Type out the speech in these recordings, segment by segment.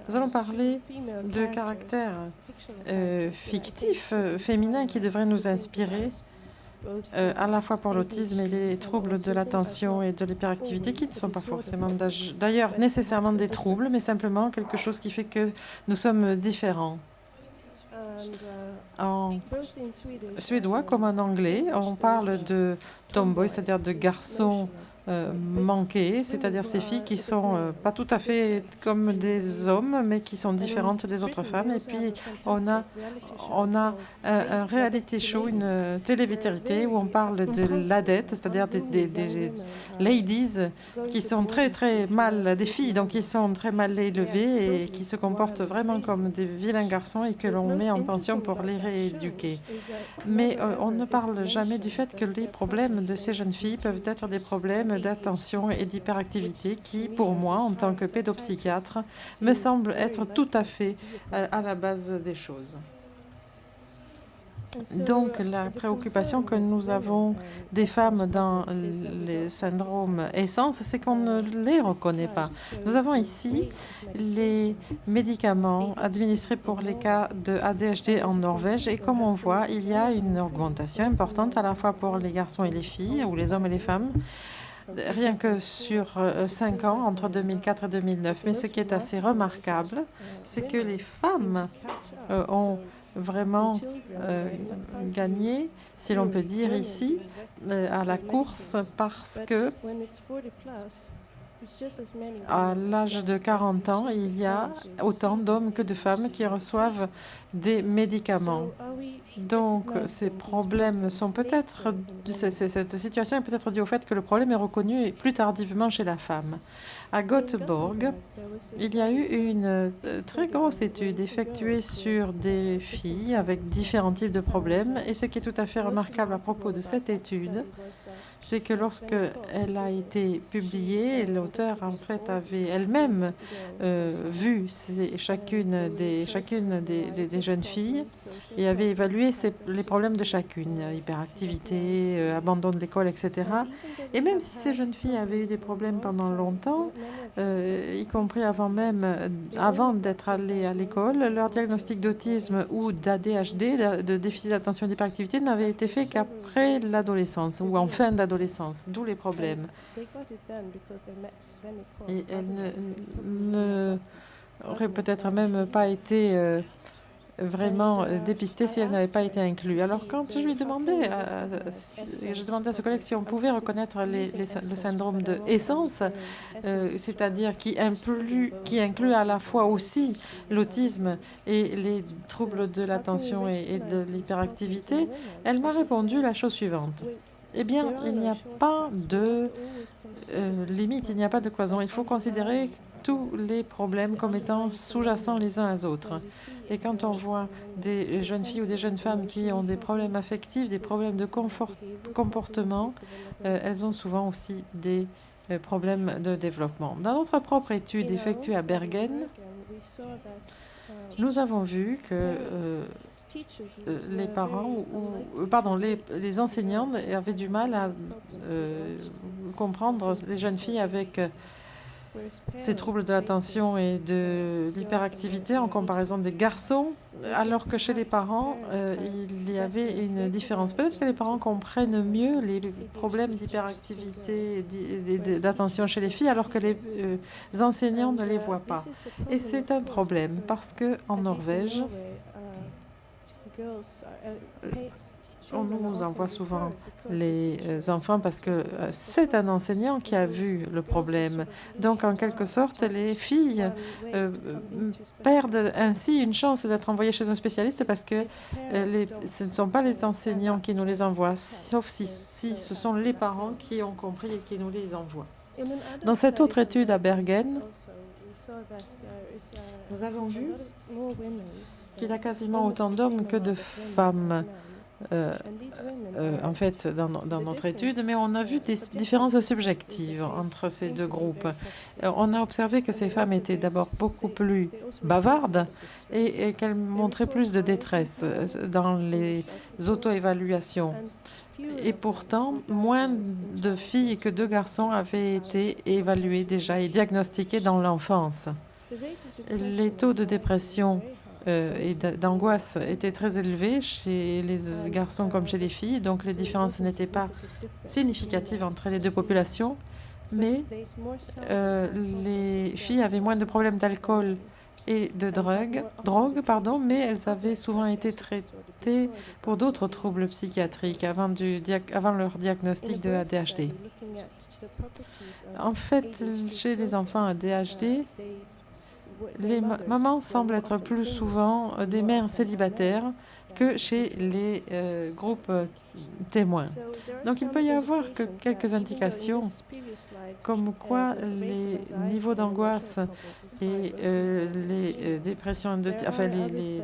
Nous allons parler de caractères fictifs, féminins, qui devraient nous inspirer à la fois pour l'autisme et les troubles de l'attention et de l'hyperactivité, qui ne sont pas forcément d'ailleurs nécessairement des troubles, mais simplement quelque chose qui fait que nous sommes différents. En suédois comme en anglais, on parle de tomboy, c'est-à-dire de garçons manqués, c'est-à-dire ces filles qui sont pas tout à fait comme des hommes, mais qui sont différentes des autres femmes. Et puis on a un reality show, une télé-vérité où on parle de l'adette, c'est-à-dire des ladies qui sont très mal, des filles donc qui sont très mal élevées et qui se comportent vraiment comme des vilains garçons et que l'on met en pension pour les rééduquer. Mais on ne parle jamais du fait que les problèmes de ces jeunes filles peuvent être des problèmes d'attention et d'hyperactivité qui, pour moi, en tant que pédopsychiatre, me semblent être tout à fait à la base des choses. Donc, la préoccupation que nous avons des femmes dans les syndromes essence, c'est qu'on ne les reconnaît pas. Nous avons ici les médicaments administrés pour les cas de ADHD en Norvège et comme on voit, il y a une augmentation importante à la fois pour les garçons et les filles, ou les hommes et les femmes, rien que sur 5 ans, entre 2004 et 2009. Mais ce qui est assez remarquable, c'est que les femmes ont vraiment gagné, si l'on peut dire ici, à la course parce que à l'âge de 40 ans, il y a autant d'hommes que de femmes qui reçoivent des médicaments. Donc, ces problèmes sont peut-être, cette situation est peut-être due au fait que le problème est reconnu plus tardivement chez la femme. À Göteborg, il y a eu une très grosse étude effectuée sur des filles avec différents types de problèmes. Et ce qui est tout à fait remarquable à propos de cette étude, c'est que lorsque elle a été publiée, l'auteur en fait avait elle-même vu chacune des jeunes filles et avait évalué les problèmes de chacune, hyperactivité, abandon de l'école, etc. Et même si ces jeunes filles avaient eu des problèmes pendant longtemps, y compris avant d'être allées à l'école, leur diagnostic d'autisme ou d'ADHD, de déficit d'attention et d'hyperactivité, n'avait été fait qu'après l'adolescence ou en fin d'adolescence, d'où les problèmes. Et elles n'auraient peut-être même pas été vraiment dépistée si elle n'avait pas été inclue. Alors quand je lui demandais, j'ai demandé à ce collègue si on pouvait reconnaître le syndrome de essence, c'est-à-dire qui inclut à la fois aussi l'autisme et les troubles de l'attention et de l'hyperactivité, elle m'a répondu la chose suivante. Eh bien, il n'y a pas de limite, il n'y a pas de cloison. Il faut considérer tous les problèmes comme étant sous-jacents les uns aux autres. Et quand on voit des jeunes filles ou des jeunes femmes qui ont des problèmes affectifs, des problèmes de comportement, elles ont souvent aussi des problèmes de développement. Dans notre propre étude effectuée à Bergen, nous avons vu que les parents, les enseignants avaient du mal à comprendre les jeunes filles avec ces troubles de l'attention et de l'hyperactivité en comparaison des garçons, alors que chez les parents, il y avait une différence. Peut-être que les parents comprennent mieux les problèmes d'hyperactivité et d'attention chez les filles, alors que les enseignants ne les voient pas. Et c'est un problème, parce qu'en Norvège, on nous envoie souvent les enfants parce que c'est un enseignant qui a vu le problème. Donc, en quelque sorte, les filles perdent ainsi une chance d'être envoyées chez un spécialiste parce que ce ne sont pas les enseignants qui nous les envoient, sauf si ce sont les parents qui ont compris et qui nous les envoient. Dans cette autre étude à Bergen, nous avons vu qu'il y a quasiment autant d'hommes que de femmes en fait, dans notre étude, mais on a vu des différences subjectives entre ces deux groupes. On a observé que ces femmes étaient d'abord beaucoup plus bavardes et qu'elles montraient plus de détresse dans les auto-évaluations. Et pourtant, moins de filles que de garçons avaient été évalués déjà et diagnostiqués dans l'enfance. Les taux de dépression et d'angoisse étaient très élevés chez les garçons comme chez les filles, donc les différences n'étaient pas significatives entre les deux populations, mais les filles avaient moins de problèmes d'alcool et de drogue, mais elles avaient souvent été traitées pour d'autres troubles psychiatriques avant leur diagnostic de ADHD. En fait, chez les enfants ADHD, les mamans semblent être plus souvent des mères célibataires que chez les groupes témoins. Donc il peut y avoir que quelques indications comme quoi les niveaux d'angoisse et les dépressions, les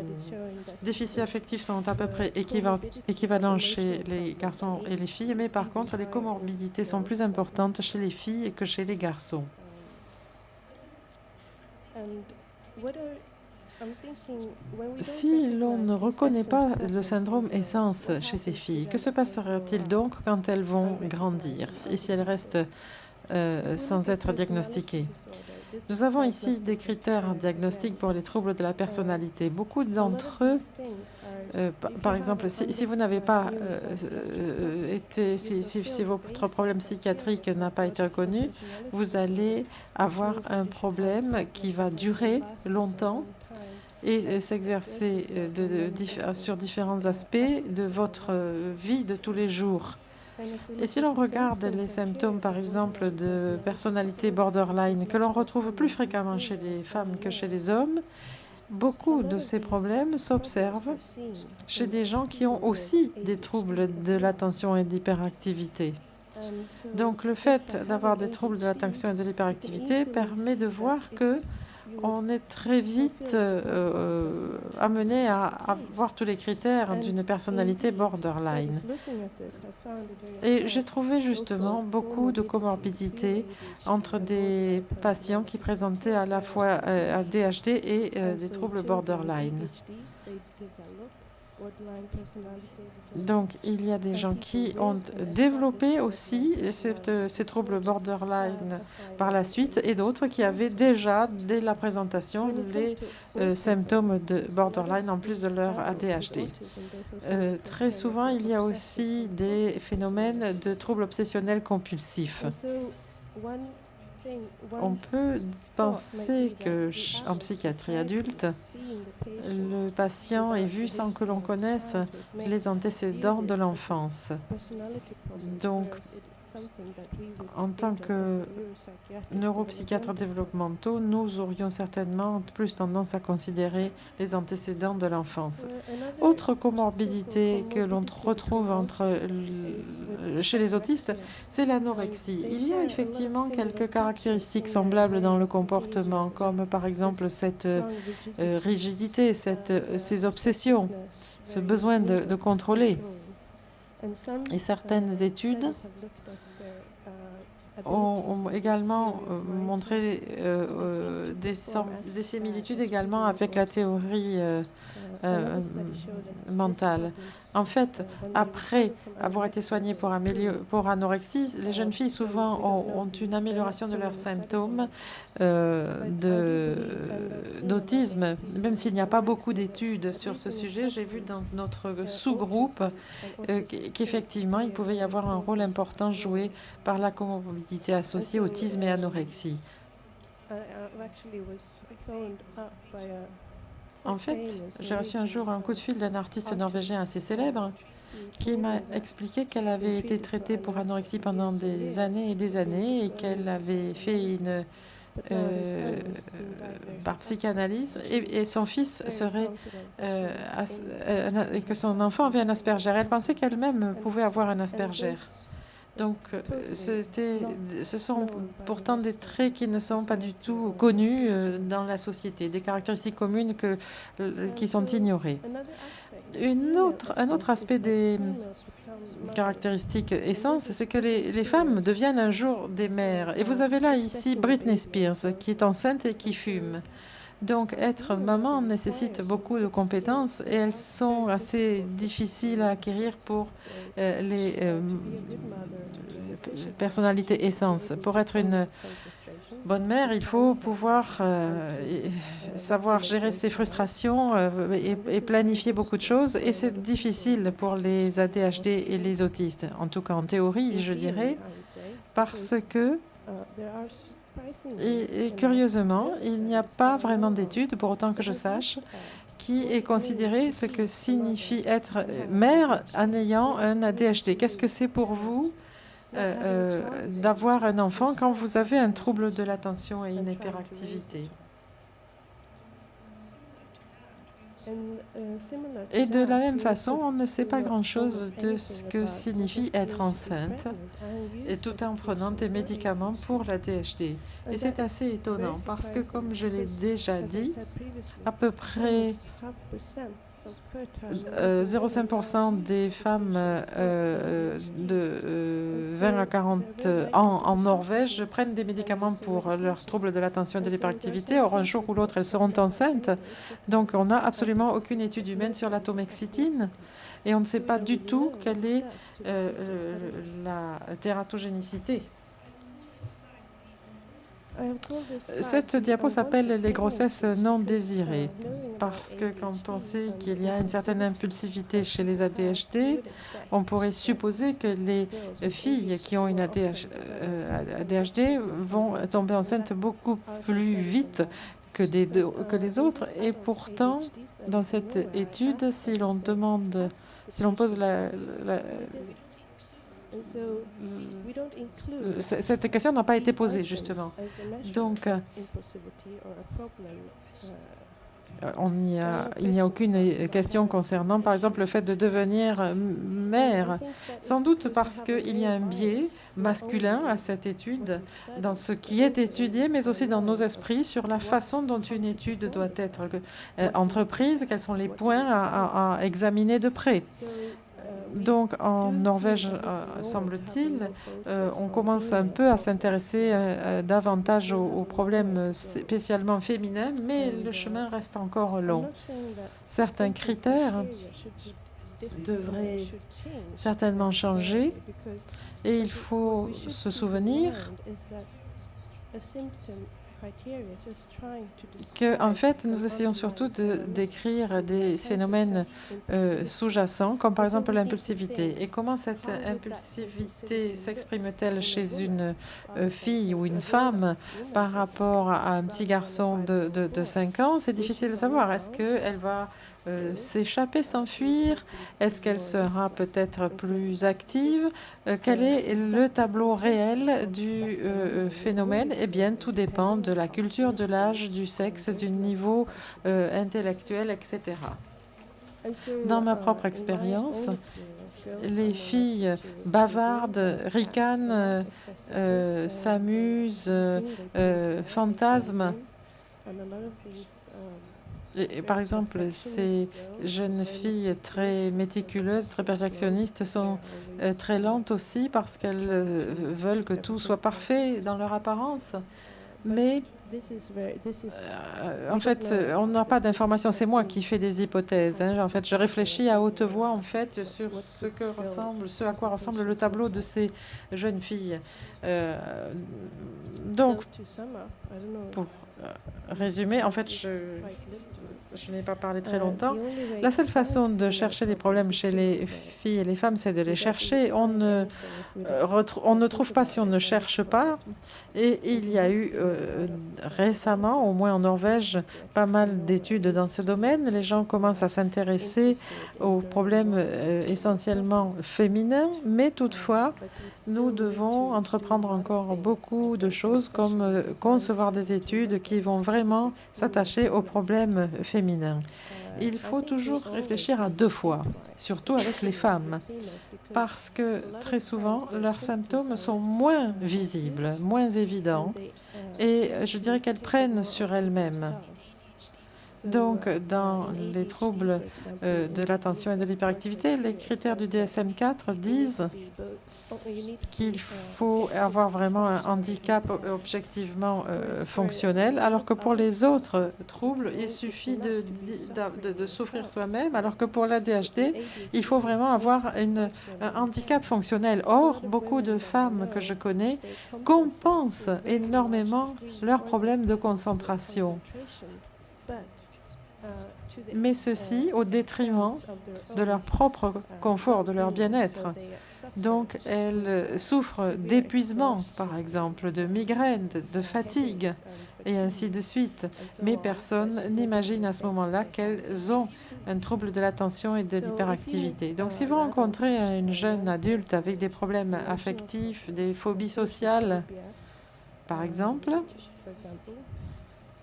déficits affectifs sont à peu près équivalents chez les garçons et les filles, mais par contre les comorbidités sont plus importantes chez les filles que chez les garçons. Si l'on ne reconnaît pas le syndrome Essence chez ces filles, que se passera-t-il donc quand elles vont grandir et si elles restent sans être diagnostiquées? Nous avons ici des critères diagnostiques pour les troubles de la personnalité. Beaucoup d'entre eux, par exemple, si vous n'avez pas si votre problème psychiatrique n'a pas été reconnu, vous allez avoir un problème qui va durer longtemps et s'exercer sur différents aspects de votre vie de tous les jours. Et si l'on regarde les symptômes, par exemple, de personnalité borderline, que l'on retrouve plus fréquemment chez les femmes que chez les hommes, beaucoup de ces problèmes s'observent chez des gens qui ont aussi des troubles de l'attention et d'hyperactivité. Donc le fait d'avoir des troubles de l'attention et de l'hyperactivité permet de voir que on est très vite amené à voir tous les critères d'une personnalité borderline. Et j'ai trouvé justement beaucoup de comorbidités entre des patients qui présentaient à la fois ADHD et des troubles borderline. Donc, il y a des gens qui ont développé aussi ces troubles borderline par la suite et d'autres qui avaient déjà, dès la présentation, les symptômes de borderline en plus de leur ADHD. Très souvent, il y a aussi des phénomènes de troubles obsessionnels compulsifs. On peut penser qu'en psychiatrie adulte, le patient est vu sans que l'on connaisse les antécédents de l'enfance. Donc, en tant que neuropsychiatres développementaux, nous aurions certainement plus tendance à considérer les antécédents de l'enfance. Autre comorbidité que l'on retrouve chez les autistes, c'est l'anorexie. Il y a effectivement quelques caractéristiques semblables dans le comportement, comme par exemple cette rigidité, ces obsessions, ce besoin de contrôler. Et certaines études ont également montré des similitudes également avec la théorie mentale. En fait, après avoir été soignées pour anorexie, les jeunes filles souvent ont une amélioration de leurs symptômes d'autisme. Même s'il n'y a pas beaucoup d'études sur ce sujet, j'ai vu dans notre sous-groupe qu'effectivement, il pouvait y avoir un rôle important joué par la comorbidité associée autisme et anorexie. En fait, j'ai reçu un jour un coup de fil d'un artiste norvégien assez célèbre qui m'a expliqué qu'elle avait été traitée pour anorexie pendant des années et des années et qu'elle avait fait par psychanalyse et son fils serait et que son enfant avait un Asperger. Elle pensait qu'elle-même pouvait avoir un Asperger. Donc, ce sont pourtant des traits qui ne sont pas du tout connus dans la société, des caractéristiques communes qui sont ignorées. Un autre aspect des caractéristiques essences, c'est que les femmes deviennent un jour des mères. Et vous avez là ici Britney Spears, qui est enceinte et qui fume. Donc, être maman nécessite beaucoup de compétences et elles sont assez difficiles à acquérir pour les personnalités essence. Pour être une bonne mère, il faut pouvoir savoir gérer ses frustrations et planifier beaucoup de choses. Et c'est difficile pour les ADHD et les autistes, en tout cas en théorie, je dirais, parce que et curieusement, il n'y a pas vraiment d'études, pour autant que je sache, qui ait considéré ce que signifie être mère en ayant un ADHD. Qu'est-ce que c'est pour vous d'avoir un enfant quand vous avez un trouble de l'attention et une hyperactivité? Et de la même façon, on ne sait pas grand-chose de ce que signifie être enceinte, et tout en prenant des médicaments pour l'ADHD. Et c'est assez étonnant parce que, comme je l'ai déjà dit, à peu près 0,5% des femmes de 20 à 40 ans en Norvège prennent des médicaments pour leurs troubles de l'attention et de l'hyperactivité. Or, un jour ou l'autre, elles seront enceintes. Donc, on n'a absolument aucune étude humaine sur l'atomoxétine. Et on ne sait pas du tout quelle est la tératogénicité. Cette diapo s'appelle « Les grossesses non désirées » parce que quand on sait qu'il y a une certaine impulsivité chez les ADHD, on pourrait supposer que les filles qui ont une ADHD vont tomber enceintes beaucoup plus vite que les autres. Et pourtant, dans cette étude, si l'on pose cette question n'a pas été posée, justement. Donc, il n'y a aucune question concernant, par exemple, le fait de devenir mère. Sans doute parce qu'il y a un biais masculin à cette étude, dans ce qui est étudié, mais aussi dans nos esprits, sur la façon dont une étude doit être entreprise, quels sont les points à examiner de près. Donc, en Norvège, semble-t-il, on commence un peu à s'intéresser davantage aux problèmes spécialement féminins, mais le chemin reste encore long. Certains critères devraient certainement changer, et il faut se souvenir qu'en fait, nous essayons surtout de décrire des phénomènes sous-jacents, comme par exemple l'impulsivité. Et comment cette impulsivité s'exprime-t-elle chez une fille ou une femme par rapport à un petit garçon de 5 ans? C'est difficile de savoir. Est-ce qu'elle va s'échapper, s'enfuir? Est-ce qu'elle sera peut-être plus active? Quel est le tableau réel du phénomène? Eh bien, tout dépend de la culture, de l'âge, du sexe, du niveau intellectuel, etc. Dans ma propre expérience, les filles bavardent, ricanent, s'amusent, fantasment. Et, par exemple, ces jeunes filles très méticuleuses, très perfectionnistes sont très lentes aussi parce qu'elles veulent que tout soit parfait dans leur apparence. Mais en fait, on n'a pas d'informations. C'est moi qui fais des hypothèses. En fait, je réfléchis à haute voix en fait sur ce à quoi ressemble le tableau de ces jeunes filles. Donc, pour résumer, en fait, je n'ai pas parlé très longtemps. La seule façon de chercher les problèmes chez les filles et les femmes, c'est de les chercher. On ne trouve pas si on ne cherche pas. Et il y a eu récemment, au moins en Norvège, pas mal d'études dans ce domaine. Les gens commencent à s'intéresser aux problèmes essentiellement féminins, mais toutefois, nous devons entreprendre encore beaucoup de choses comme concevoir des études qui vont vraiment s'attacher aux problèmes féminins. Il faut toujours réfléchir à 2 fois, surtout avec les femmes, parce que très souvent, leurs symptômes sont moins visibles, moins évidents, et je dirais qu'elles prennent sur elles-mêmes. Donc, dans les troubles de l'attention et de l'hyperactivité, les critères du DSM-4 disent qu'il faut avoir vraiment un handicap objectivement fonctionnel, alors que pour les autres troubles, il suffit de souffrir soi-même, alors que pour l'ADHD, il faut vraiment avoir un handicap fonctionnel. Or, beaucoup de femmes que je connais compensent énormément leurs problèmes de concentration, mais ceci au détriment de leur propre confort, de leur bien-être. Donc, elles souffrent d'épuisement, par exemple, de migraines, de fatigue, et ainsi de suite. Mais personne n'imagine à ce moment-là qu'elles ont un trouble de l'attention et de l'hyperactivité. Donc, si vous rencontrez une jeune adulte avec des problèmes affectifs, des phobies sociales, par exemple,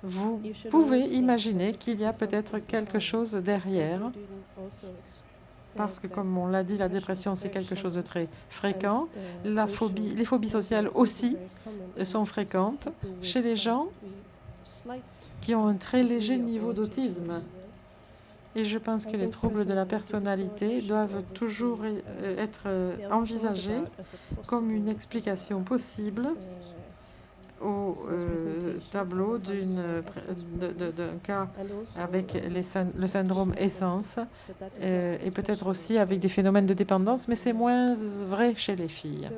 vous pouvez imaginer qu'il y a peut-être quelque chose derrière, parce que, comme on l'a dit, la dépression, c'est quelque chose de très fréquent. Les phobies sociales aussi sont fréquentes chez les gens qui ont un très léger niveau d'autisme. Et je pense que les troubles de la personnalité doivent toujours être envisagés comme une explication possible au tableau d'un cas avec le syndrome Essence et peut-être aussi avec des phénomènes de dépendance, mais c'est moins vrai chez les filles.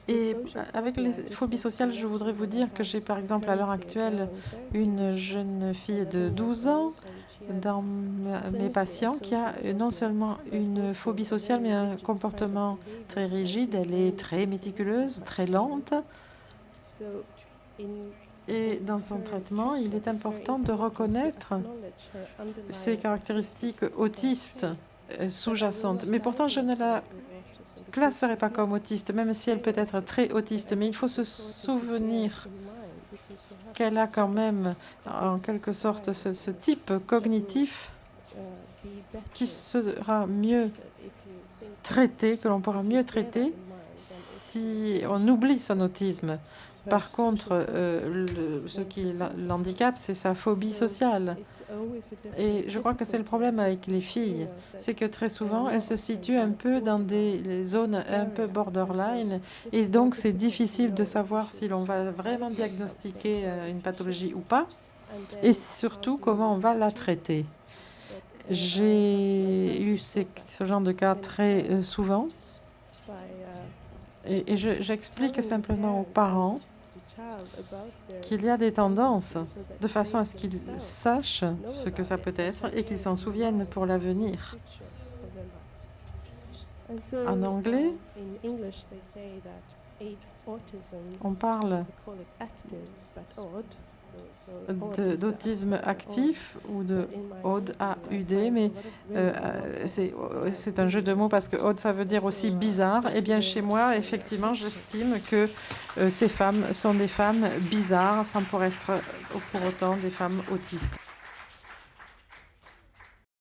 Et avec les phobies sociales, je voudrais vous dire que j'ai par exemple à l'heure actuelle une jeune fille de 12 ans dans mes patients qui a non seulement une phobie sociale, mais un comportement très rigide. Elle est très méticuleuse, très lente. Et dans son traitement, il est important de reconnaître ses caractéristiques autistes sous-jacentes. Mais pourtant, je ne la classerai pas comme autiste, même si elle peut être très autiste. Mais il faut se souvenir qu'elle a quand même, en quelque sorte, ce type cognitif qui sera mieux traité, que l'on pourra mieux traiter si on oublie son autisme. Par contre, ce qui l'handicape, c'est sa phobie sociale. Et je crois que c'est le problème avec les filles. C'est que très souvent, elles se situent un peu dans des zones un peu borderline. Et donc, c'est difficile de savoir si l'on va vraiment diagnostiquer une pathologie ou pas. Et surtout, comment on va la traiter. J'ai eu ce genre de cas très souvent. Et j'explique simplement aux parents qu'il y a des tendances de façon à ce qu'ils sachent ce que ça peut être et qu'ils s'en souviennent pour l'avenir. En anglais, on parle d'autisme actif ou de OD, A-U-D, mais c'est un jeu de mots parce que OD, ça veut dire aussi bizarre. Eh bien, chez moi, effectivement, j'estime que ces femmes sont des femmes bizarres, sans pour être pour autant des femmes autistes.